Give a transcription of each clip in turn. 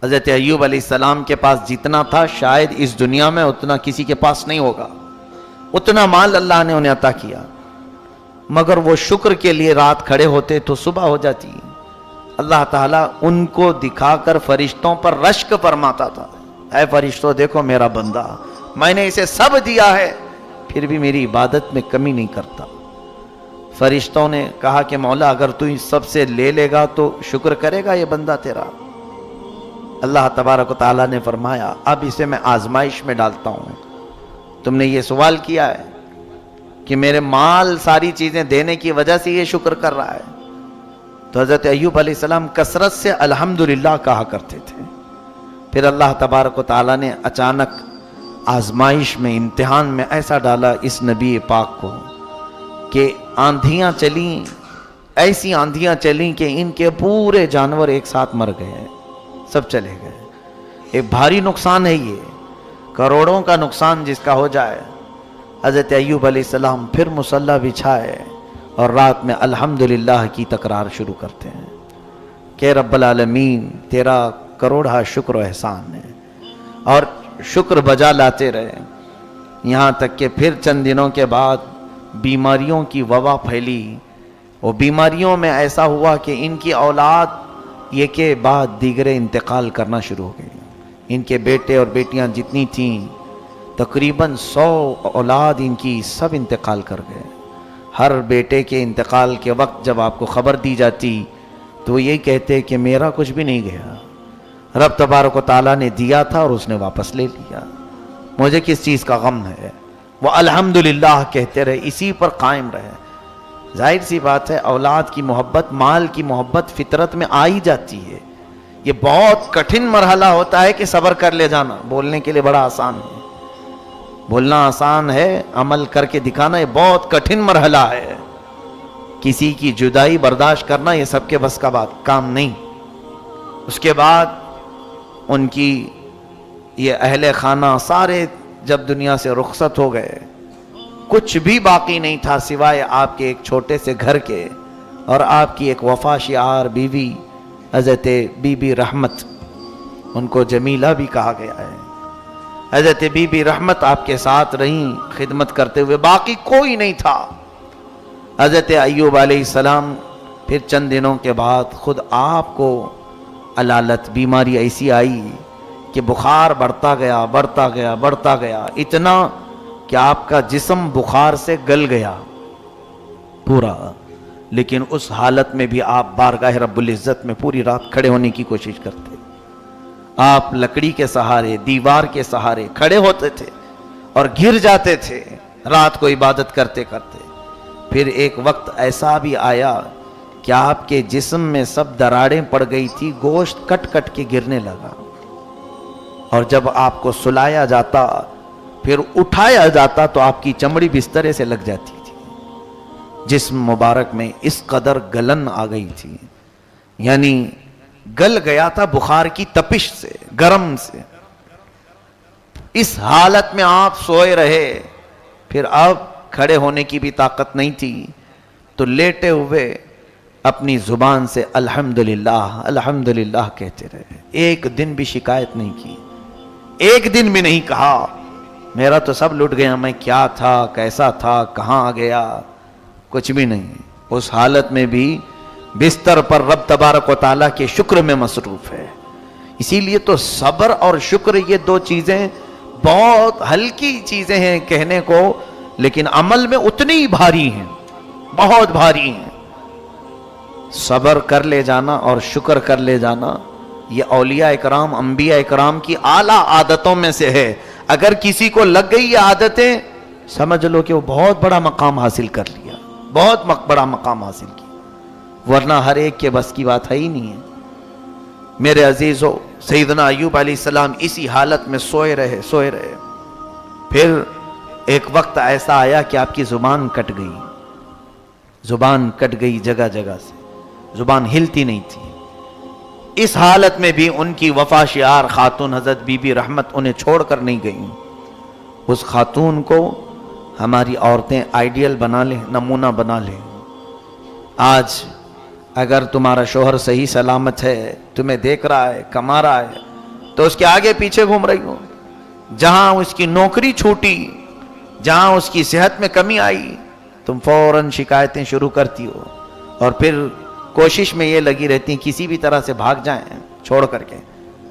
حضرت ایوب علیہ السلام کے پاس جتنا تھا شاید اس دنیا میں اتنا کسی کے پاس نہیں ہوگا، اتنا مال اللہ نے انہیں عطا کیا، مگر وہ شکر کے لیے رات کھڑے ہوتے تو صبح ہو جاتی، اللہ تعالیٰ ان کو دکھا کر فرشتوں پر رشک فرماتا تھا، اے فرشتوں دیکھو میرا بندہ، میں نے اسے سب دیا ہے پھر بھی میری عبادت میں کمی نہیں کرتا۔ فرشتوں نے کہا کہ مولا اگر تو اس سب سے لے لے گا تو شکر کرے گا یہ بندہ تیرا؟ اللہ تبارک و تعالیٰ نے فرمایا اب اسے میں آزمائش میں ڈالتا ہوں، تم نے یہ سوال کیا ہے کہ میرے مال ساری چیزیں دینے کی وجہ سے یہ شکر کر رہا ہے، تو حضرت ایوب علیہ السلام کثرت سے الحمدللہ کہا کرتے تھے۔ پھر اللہ تبارک و تعالیٰ نے اچانک آزمائش میں، امتحان میں ایسا ڈالا اس نبی پاک کو کہ آندھیاں چلیں، ایسی آندھیاں چلیں کہ ان کے پورے جانور ایک ساتھ مر گئے، سب چلے گئے۔ ایک بھاری نقصان ہے، یہ کروڑوں کا نقصان جس کا ہو جائے۔ حضرت ایوب علیہ السلام پھر مصلی بچھائے اور رات میں الحمدللہ کی تکرار شروع کرتے ہیں کہ رب العالمین تیرا کروڑا شکر و احسان ہے، اور شکر بجا لاتے رہے، یہاں تک کہ پھر چند دنوں کے بعد بیماریوں کی وبا پھیلی۔ وہ بیماریوں میں ایسا ہوا کہ ان کی اولاد یہ کے بعد دیگرے انتقال کرنا شروع ہو گئی۔ ان کے بیٹے اور بیٹیاں جتنی تھیں تقریباً 100 اولاد ان کی سب انتقال کر گئے۔ ہر بیٹے کے انتقال کے وقت جب آپ کو خبر دی جاتی تو وہ یہی کہتے کہ میرا کچھ بھی نہیں گیا، رب تبارک و تعالیٰ نے دیا تھا اور اس نے واپس لے لیا، مجھے کس چیز کا غم ہے۔ وہ الحمدللہ کہتے رہے، اسی پر قائم رہے۔ ظاہر سی بات ہے اولاد کی محبت، مال کی محبت فطرت میں آ ہی جاتی ہے۔ یہ بہت کٹھن مرحلہ ہوتا ہے کہ صبر کر لے جانا، بولنے کے لیے بڑا آسان ہے، بولنا آسان ہے، عمل کر کے دکھانا یہ بہت کٹھن مرحلہ ہے۔ کسی کی جدائی برداشت کرنا یہ سب کے بس کا بات کام نہیں۔ اس کے بعد ان کی یہ اہل خانہ سارے جب دنیا سے رخصت ہو گئے، کچھ بھی باقی نہیں تھا سوائے آپ کے ایک چھوٹے سے گھر کے اور آپ کی ایک وفا شعار بیوی حضرت بی بی رحمت، ان کو جمیلہ بھی کہا گیا ہے۔ حضرت بی بی رحمت آپ کے ساتھ رہیں خدمت کرتے ہوئے، باقی کوئی نہیں تھا۔ حضرت ایوب علیہ السلام پھر چند دنوں کے بعد خود آپ کو علالت بیماری ایسی آئی کہ بخار بڑھتا گیا بڑھتا گیا بڑھتا گیا، اتنا کہ آپ کا جسم بخار سے گل گیا پورا، لیکن اس حالت میں بھی آپ بارگاہ رب العزت میں پوری رات کھڑے ہونے کی کوشش کرتے۔ آپ لکڑی کے سہارے، دیوار کے سہارے کھڑے ہوتے تھے اور گر جاتے تھے رات کو عبادت کرتے کرتے۔ پھر ایک وقت ایسا بھی آیا کہ آپ کے جسم میں سب دراڑیں پڑ گئی تھی، گوشت کٹ کٹ کے گرنے لگا، اور جب آپ کو سلایا جاتا پھر اٹھایا جاتا تو آپ کی چمڑی بسترے سے لگ جاتی تھی۔ جسم مبارک میں اس قدر گلن آ گئی تھی، یعنی گل گیا تھا بخار کی تپش سے، گرم سے۔ اس حالت میں آپ سوئے رہے، پھر اب کھڑے ہونے کی بھی طاقت نہیں تھی، تو لیٹے ہوئے اپنی زبان سے الحمدللہ الحمدللہ کہتے رہے، ایک دن بھی شکایت نہیں کی، ایک دن بھی نہیں کہا میرا تو سب لٹ گیا، میں کیا تھا، کیسا تھا، کہاں آ گیا، کچھ بھی نہیں۔ اس حالت میں بھی بستر پر رب تبارک و تعالیٰ کے شکر میں مصروف ہے۔ اسی لیے تو صبر اور شکر یہ دو چیزیں بہت ہلکی چیزیں ہیں کہنے کو، لیکن عمل میں اتنی ہی بھاری ہیں، بہت بھاری ہیں۔ صبر کر لے جانا اور شکر کر لے جانا یہ اولیاء اکرام، انبیاء اکرام کی اعلیٰ عادتوں میں سے ہے۔ اگر کسی کو لگ گئی یہ عادتیں، سمجھ لو کہ وہ بہت بڑا مقام حاصل کر لیا، بہت بڑا مقام حاصل کیا، ورنہ ہر ایک کے بس کی بات ہے ہی نہیں ہے۔ میرے عزیزو، سیدنا ایوب علیہ السلام اسی حالت میں سوئے رہے سوئے رہے۔ پھر ایک وقت ایسا آیا کہ آپ کی زبان کٹ گئی، زبان کٹ گئی جگہ جگہ سے، زبان ہلتی نہیں تھی۔ اس حالت میں بھی ان کی وفا شعار خاتون حضرت بی بی رحمت انہیں چھوڑ کر نہیں گئیں۔ اس خاتون کو ہماری عورتیں آئیڈیل بنا لیں، نمونہ بنا لیں۔ آج اگر تمہارا شوہر صحیح سلامت ہے، تمہیں دیکھ رہا ہے، کما رہا ہے، تو اس کے آگے پیچھے گھوم رہی ہو. جہاں اس کی نوکری چھوٹی, جہاں اس کی صحت میں کمی آئی, تم فوراً شکایتیں شروع کرتی ہو, اور پھر کوشش میں یہ لگی رہتی ہیں کسی بھی طرح سے بھاگ جائیں چھوڑ کر کے.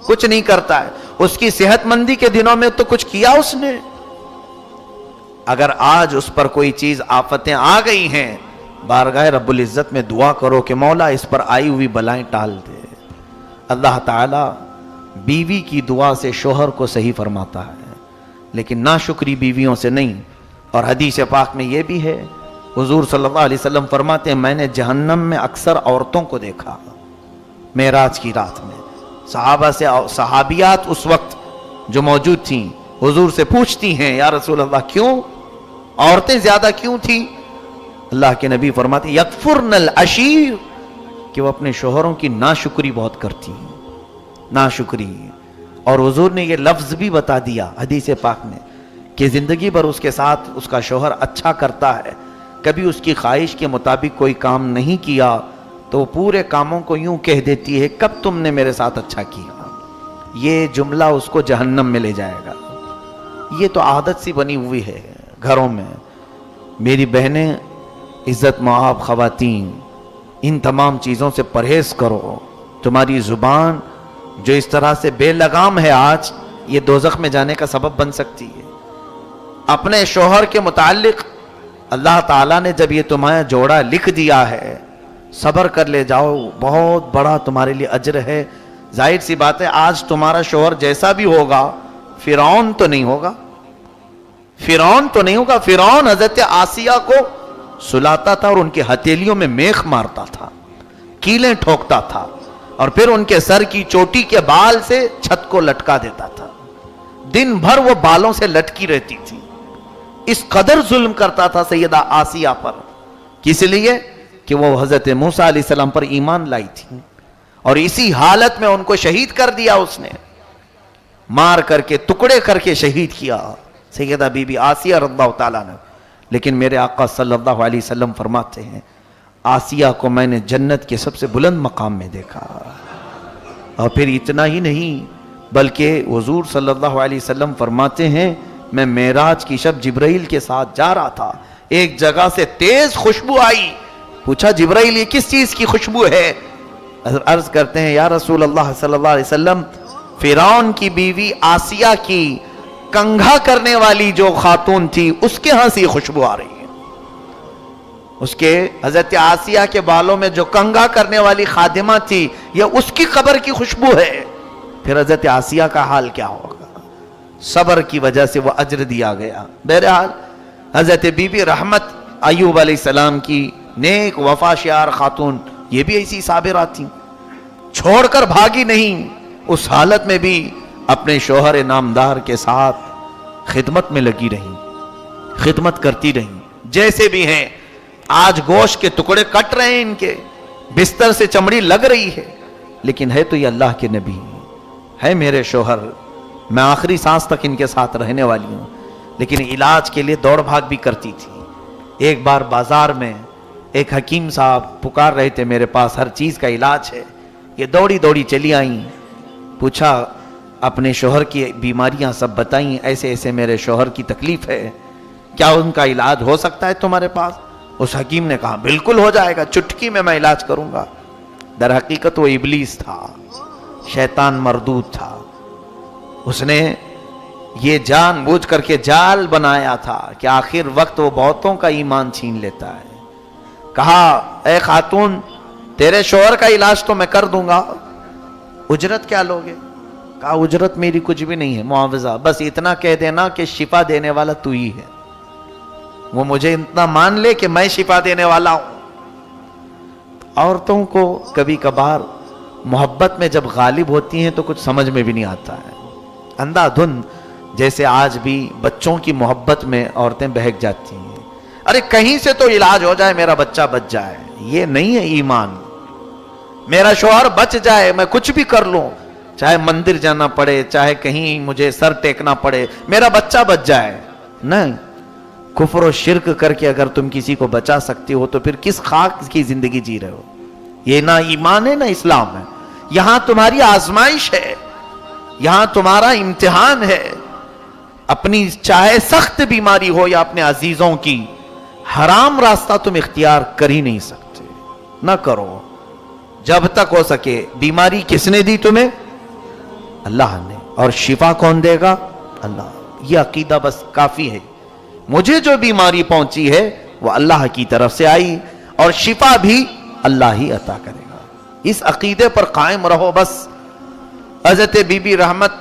کچھ نہیں کرتا ہے. اس کی صحت مندی کے دنوں میں تو کچھ کیا اس نے. اگر آج اس پر کوئی چیز آفتیں آ گئی ہیں, بارگاہ رب العزت میں دعا کرو کہ مولا اس پر آئی ہوئی بلائیں ٹال دے. اللہ تعالی بیوی کی دعا سے شوہر کو صحیح فرماتا ہے, لیکن ناشکری بیویوں سے نہیں. اور حدیث پاک میں یہ بھی ہے, حضور صلی اللہ علیہ وسلم فرماتے ہیں میں نے جہنم میں اکثر عورتوں کو دیکھا معراج کی رات میں. صحابہ سے صحابیات اس وقت جو موجود تھیں حضور سے پوچھتی ہیں یا رسول اللہ کیوں عورتیں زیادہ کیوں تھیں؟ اللہ کے نبی فرماتے ہیں یکفرن العشیر, کہ وہ اپنے شوہروں کی ناشکری بہت کرتی ہیں. ناشکری. اور حضور نے یہ لفظ بھی بتا دیا حدیث پاک میں کہ زندگی بھر اس کے ساتھ اس کا شوہر اچھا کرتا ہے, کبھی اس کی خواہش کے مطابق کوئی کام نہیں کیا تو پورے کاموں کو یوں کہہ دیتی ہے کب تم نے میرے ساتھ اچھا کیا. یہ جملہ اس کو جہنم میں لے جائے گا. یہ تو عادت سی بنی ہوئی ہے گھروں میں. میری بہنیں, عزت مآب خواتین, ان تمام چیزوں سے پرہیز کرو. تمہاری زبان جو اس طرح سے بے لگام ہے آج, یہ دوزخ میں جانے کا سبب بن سکتی ہے. اپنے شوہر کے متعلق اللہ تعالیٰ نے جب یہ تمہارا جوڑا لکھ دیا ہے, صبر کر لے جاؤ, بہت بڑا تمہارے لیے اجر ہے. ظاہر سی بات ہے آج تمہارا شوہر جیسا بھی ہوگا فرعون تو نہیں ہوگا. فرعون تو نہیں ہوگا. فرعون حضرت آسیہ کو سلاتا تھا اور ان کی ہتھیلیوں میں میخ مارتا تھا, کیلیں ٹھوکتا تھا, اور پھر ان کے سر کی چوٹی کے بال سے چھت کو لٹکا دیتا تھا. دن بھر وہ بالوں سے لٹکی رہتی تھی. اس قدر ظلم کرتا تھا سیدہ آسیہ پر. کس لیے کہ وہ حضرت موسیٰ علیہ السلام پر ایمان لائی تھی, اور اسی حالت میں ان کو شہید کر دیا. اس نے مار کر کے ٹکڑے کر کے شہید کیا سیدہ بی بی آسیہ رضی اللہ تعالیٰ نے. لیکن میرے آقا صلی اللہ علیہ وسلم فرماتے ہیں آسیہ کو میں نے جنت کے سب سے بلند مقام میں دیکھا. اور پھر اتنا ہی نہیں بلکہ حضور صلی اللہ علیہ وسلم فرماتے ہیں میں معراج کی شب جبرائیل کے ساتھ جا رہا تھا, ایک جگہ سے تیز خوشبو آئی. پوچھا جبرائیل یہ کس چیز کی خوشبو ہے؟ عرض کرتے ہیں یا رسول اللہ صلی اللہ علیہ وسلم فرعون کی بیوی آسیہ کی کنگھا کرنے والی جو خاتون تھی اس کے ہاں سے یہ خوشبو آ رہی ہے. اس کے حضرت آسیہ کے بالوں میں جو کنگھا کرنے والی خادمہ تھی یہ اس کی قبر کی خوشبو ہے. پھر حضرت آسیہ کا حال کیا ہوگا؟ صبر کی وجہ سے وہ اجر دیا گیا. بہرحال حضرت بی بی رحمت ایوب علیہ السلام کی نیک وفا شیار خاتون یہ بھی ایسی صابرات تھیں, چھوڑ کر بھاگی نہیں. اس حالت میں بھی اپنے شوہر نامدار کے ساتھ خدمت میں لگی رہی, خدمت کرتی رہی. جیسے بھی ہیں آج گوشت کے ٹکڑے کٹ رہے ہیں, ان کے بستر سے چمڑی لگ رہی ہے, لیکن ہے تو یہ اللہ کے نبی, ہے میرے شوہر, میں آخری سانس تک ان کے ساتھ رہنے والی ہوں. لیکن علاج کے لیے دوڑ بھاگ بھی کرتی تھی. ایک بار بازار میں ایک حکیم صاحب پکار رہے تھے میرے پاس, ہر چیز کا علاج ہے. یہ دوڑی دوڑی چلی آئیں, پوچھا اپنے شوہر کی بیماریاں سب بتائیں, ایسے ایسے میرے شوہر کی تکلیف ہے, کیا ان کا علاج ہو سکتا ہے تمہارے پاس؟ اس حکیم نے کہا بالکل ہو جائے گا, چٹکی میں علاج کروں گا. در حقیقت وہ ابلیس تھا, شیطان مردود تھا. اس نے یہ جان بوجھ کر کے جال بنایا تھا کہ آخر وقت وہ بہتوں کا ایمان چھین لیتا ہے. کہا اے خاتون تیرے شوہر کا علاج تو میں کر دوں گا, اجرت کیا لوگے؟ کہا اجرت میری کچھ بھی نہیں ہے, معاوضہ بس اتنا کہہ دینا کہ شفا دینے والا تو ہی ہے. وہ مجھے اتنا مان لے کہ میں شفا دینے والا ہوں. عورتوں کو کبھی کبھار محبت میں جب غالب ہوتی ہیں تو کچھ سمجھ میں بھی نہیں آتا ہے, اندھا دھند. جیسے آج بھی بچوں کی محبت میں عورتیں بہک جاتی ہیں, ارے کہیں سے تو علاج ہو جائے, میرا بچہ بچ جائے. یہ نہیں ہے ایمان. میرا شوہر بچ جائے, میں کچھ بھی کر لوں, چاہے مندر جانا پڑے, چاہے کہیں مجھے سر ٹیکنا پڑے, میرا بچہ بچ جائے. نہیں, کفر و شرک کر کے اگر تم کسی کو بچا سکتے ہو تو پھر کس خاک کی زندگی جی رہے ہو؟ یہ نہ ایمان ہے نہ اسلام ہے. یہاں تمہاری آزمائش ہے. یہاں تمہارا امتحان ہے. اپنی چاہے سخت بیماری ہو یا اپنے عزیزوں کی، حرام راستہ تم اختیار کر ہی نہیں سکتے. نہ کرو جب تک ہو سکے. بیماری کس نے دی تمہیں؟ اللہ نے. اور شفا کون دے گا؟ اللہ. یہ عقیدہ بس کافی ہے. مجھے جو بیماری پہنچی ہے وہ اللہ کی طرف سے آئی، اور شفا بھی اللہ ہی عطا کرے گا. اس عقیدے پر قائم رہو بس. حضرت بی بی رحمت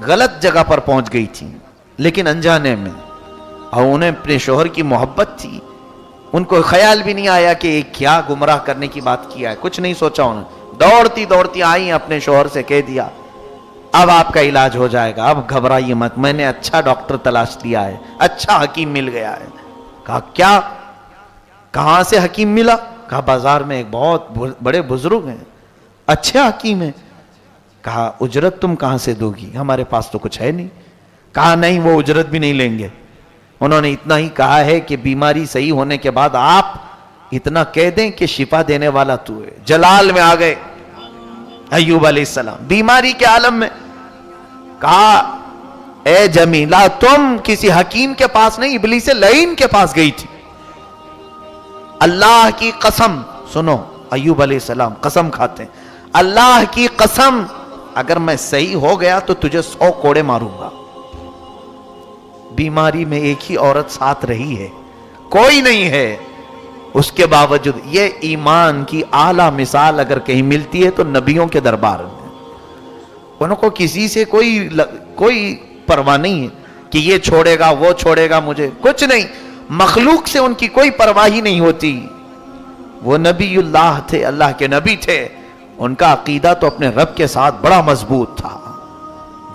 غلط جگہ پر پہنچ گئی تھی لیکن انجانے میں، اور انہیں اپنے شوہر کی محبت تھی. ان کو خیال بھی نہیں آیا کہ کیا گمراہ کرنے کی بات کیا ہے، کچھ نہیں سوچا. انہوں دوڑتی دوڑتی آئی اپنے شوہر سے کہہ دیا اب آپ کا علاج ہو جائے گا، اب گھبرائیے مت، میں نے اچھا ڈاکٹر تلاش لیا ہے، اچھا حکیم مل گیا ہے. کہا کیا؟ کہاں سے حکیم ملا؟ کہا بازار میں ایک بہت بڑے بزرگ ہیں، اچھے حکیم ہیں. کہا اجرت تم کہاں سے دو گی؟ ہمارے پاس تو کچھ ہے نہیں. کہا نہیں، وہ اجرت بھی نہیں لیں گے. انہوں نے اتنا ہی کہا ہے کہ بیماری صحیح ہونے کے بعد آپ اتنا کہہ دیں کہ شفا دینے والا تو ہے. جلال میں آ گئے ایوب علیہ السلام بیماری کے عالم میں. کہا اے جمیلہ تم کسی حکیم کے پاس نہیں، ابلیس لعین کے پاس گئی تھی. اللہ کی قسم سنو، ایوب علیہ السلام قسم کھاتے ہیں، اللہ کی قسم اگر میں صحیح ہو گیا تو تجھے 100 کوڑے ماروں گا. بیماری میں ایک ہی عورت ساتھ رہی ہے، کوئی نہیں ہے. اس کے باوجود یہ ایمان کی اعلیٰ مثال اگر کہیں ملتی ہے تو نبیوں کے دربار میں. انہوں کو کسی سے کوئی پرواہ نہیں ہے کہ یہ چھوڑے گا وہ چھوڑے گا، مجھے کچھ نہیں. مخلوق سے ان کی کوئی پرواہ ہی نہیں ہوتی. وہ نبی اللہ تھے، اللہ کے نبی تھے. ان کا عقیدہ تو اپنے رب کے ساتھ بڑا مضبوط تھا.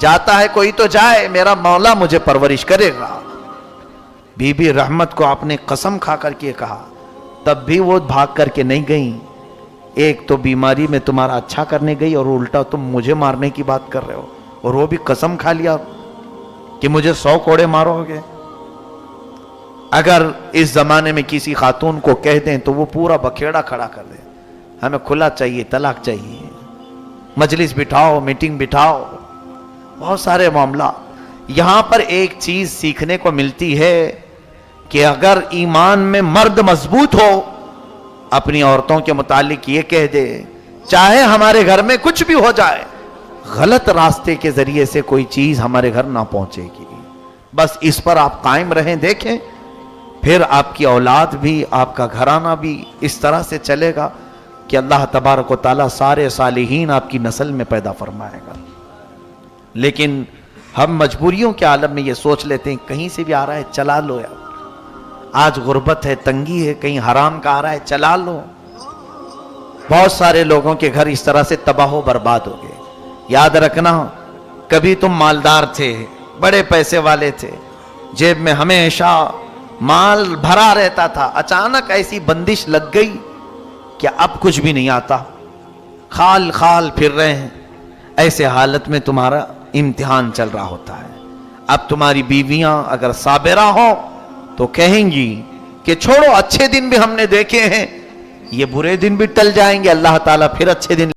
جاتا ہے کوئی تو جائے، میرا مولا مجھے پرورش کرے گا. بی بی رحمت کو آپ نے قسم کھا کر کے کہا، تب بھی وہ بھاگ کر کے نہیں گئیں. ایک تو بیماری میں تمہارا اچھا کرنے گئی اور الٹا تم مجھے مارنے کی بات کر رہے ہو، اور وہ بھی قسم کھا لیا کہ مجھے 100 کوڑے مارو گے. اگر اس زمانے میں کسی خاتون کو کہہ دیں تو وہ پورا بکھیڑا کھڑا کر دیں، ہمیں کھلا چاہیے، طلاق چاہیے، مجلس بٹھاؤ، میٹنگ بٹھاؤ، بہت سارے معاملات. یہاں پر ایک چیز سیکھنے کو ملتی ہے کہ اگر ایمان میں مرد مضبوط ہو، اپنی عورتوں کے متعلق یہ کہہ دے چاہے ہمارے گھر میں کچھ بھی ہو جائے، غلط راستے کے ذریعے سے کوئی چیز ہمارے گھر نہ پہنچے گی. بس اس پر آپ قائم رہیں. دیکھیں پھر آپ کی اولاد بھی، آپ کا گھرانہ بھی اس طرح سے چلے گا کہ اللہ تبارک و تعالیٰ سارے صالحین آپ کی نسل میں پیدا فرمائے گا. لیکن ہم مجبوریوں کے عالم میں یہ سوچ لیتے ہیں کہیں سے بھی آ رہا ہے چلا لو. یار آج غربت ہے، تنگی ہے، کہیں حرام کا آ رہا ہے چلا لو. بہت سارے لوگوں کے گھر اس طرح سے تباہ و برباد ہو گئے. یاد رکھنا، کبھی تم مالدار تھے، بڑے پیسے والے تھے، جیب میں ہمیشہ مال بھرا رہتا تھا، اچانک ایسی بندش لگ گئی کہ اب کچھ بھی نہیں آتا، خال خال پھر رہے ہیں. ایسے حالت میں تمہارا امتحان چل رہا ہوتا ہے. اب تمہاری بیویاں اگر صابرہ ہوں تو کہیں گی کہ چھوڑو، اچھے دن بھی ہم نے دیکھے ہیں، یہ برے دن بھی ٹل جائیں گے، اللہ تعالیٰ پھر اچھے دن